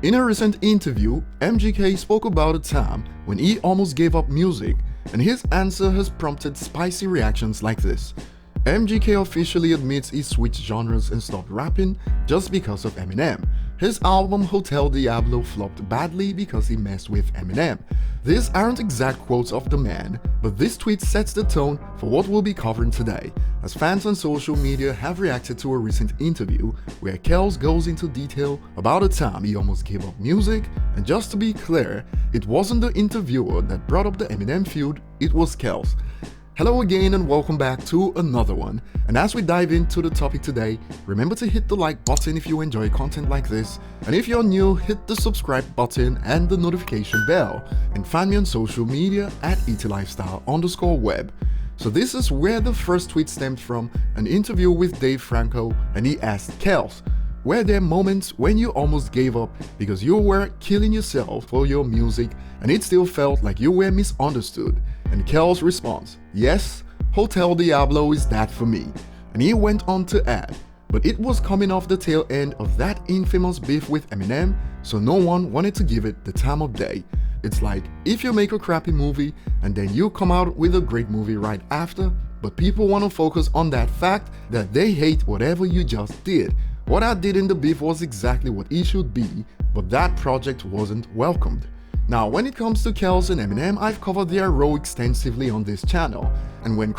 In a recent interview, MGK spoke about a time when he almost gave up music, and his answer has prompted spicy reactions like this. MGK officially admits he switched genres and stopped rapping just because of Eminem. His album Hotel Diablo flopped badly because he messed with Eminem. These aren't exact quotes of the man, but this tweet sets the tone for what we'll be covering today, as fans on social media have reacted to a recent interview where Kels goes into detail about a time he almost gave up music, and just to be clear, it wasn't the interviewer that brought up the Eminem feud, it was Kels. Hello again and welcome back to another one, and as we dive into the topic today, remember to hit the like button if you enjoy content like this, and if you're new, hit the subscribe button and the notification bell, and find me on social media at ETLifestyle_web. So this is where the first tweet stemmed from, an interview with Dave Franco, and he asked Kels, were there moments when you almost gave up because you were killing yourself for your music and it still felt like you were misunderstood? And Kels' response, yes, Hotel Diablo is that for me. And he went on to add, but it was coming off the tail end of that infamous beef with Eminem, so no one wanted to give it the time of day. It's like if you make a crappy movie and then you come out with a great movie right after, but people want to focus on that fact that they hate whatever you just did. What I did in the beef was exactly what it should be, but that project wasn't welcomed. Now, when it comes to Kels and Eminem, I've covered their row extensively on this channel, and when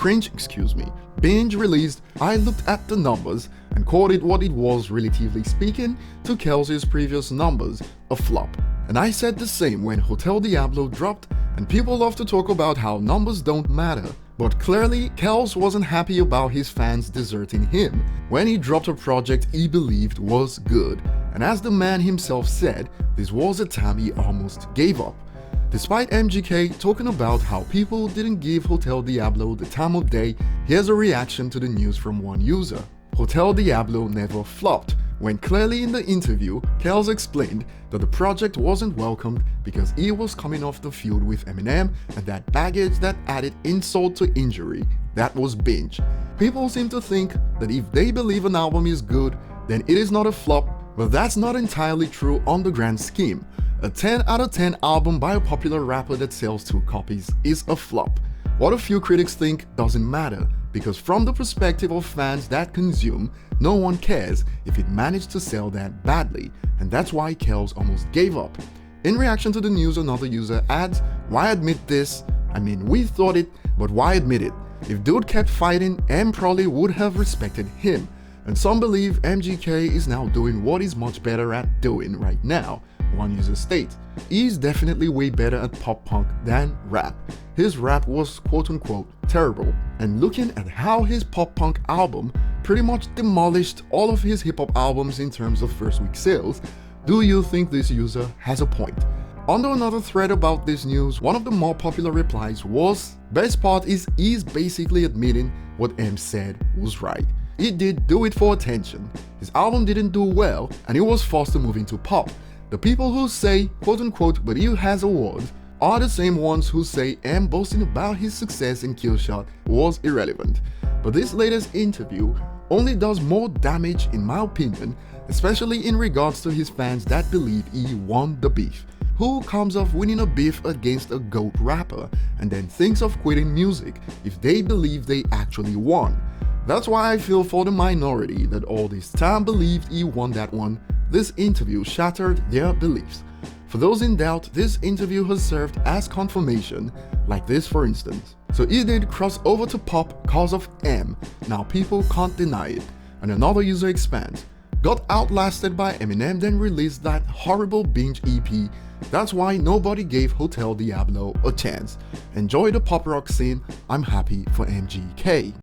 Binge released, I looked at the numbers and quoted what it was, relatively speaking, to Kels' previous numbers, a flop. And I said the same when Hotel Diablo dropped, and people love to talk about how numbers don't matter. But clearly, Kels wasn't happy about his fans deserting him when he dropped a project he believed was good. And as the man himself said, this was a time he almost gave up. Despite MGK talking about how people didn't give Hotel Diablo the time of day, here's a reaction to the news from one user. Hotel Diablo never flopped, when clearly in the interview, Kels explained that the project wasn't welcomed because he was coming off the feud with Eminem and that baggage that added insult to injury, that was Binge. People seem to think that if they believe an album is good, then it is not a flop, but that's not entirely true on the grand scheme. A 10 out of 10 album by a popular rapper that sells 2 copies is a flop. What a few critics think doesn't matter, because from the perspective of fans that consume, no one cares if it managed to sell that badly, and that's why Kels almost gave up. In reaction to the news, another user adds, why admit this? I mean, we thought it, but why admit it? If dude kept fighting, M probably would have respected him. And some believe MGK is now doing what he's much better at doing right now. One user states, he's definitely way better at pop punk than rap. His rap was quote-unquote terrible, and looking at how his pop punk album pretty much demolished all of his hip hop albums in terms of first week sales, do you think this user has a point? Under another thread about this news, one of the more popular replies was, best part is he's basically admitting what M said was right. He did do it for attention. His album didn't do well and he was forced to move into pop. The people who say quote-unquote but he has awards are the same ones who say M boasting about his success in Killshot was irrelevant. But this latest interview only does more damage in my opinion, especially in regards to his fans that believe he won the beef. Who comes off winning a beef against a GOAT rapper and then thinks of quitting music if they believe they actually won? That's why I feel for the minority that all this time believed he won that one. This interview shattered their beliefs. For those in doubt, this interview has served as confirmation, like this for instance. So he did cross over to pop cause of M, now people can't deny it. And another user expands, got outlasted by Eminem then released that horrible Binge EP, that's why nobody gave Hotel Diablo a chance. Enjoy the pop rock scene, I'm happy for MGK.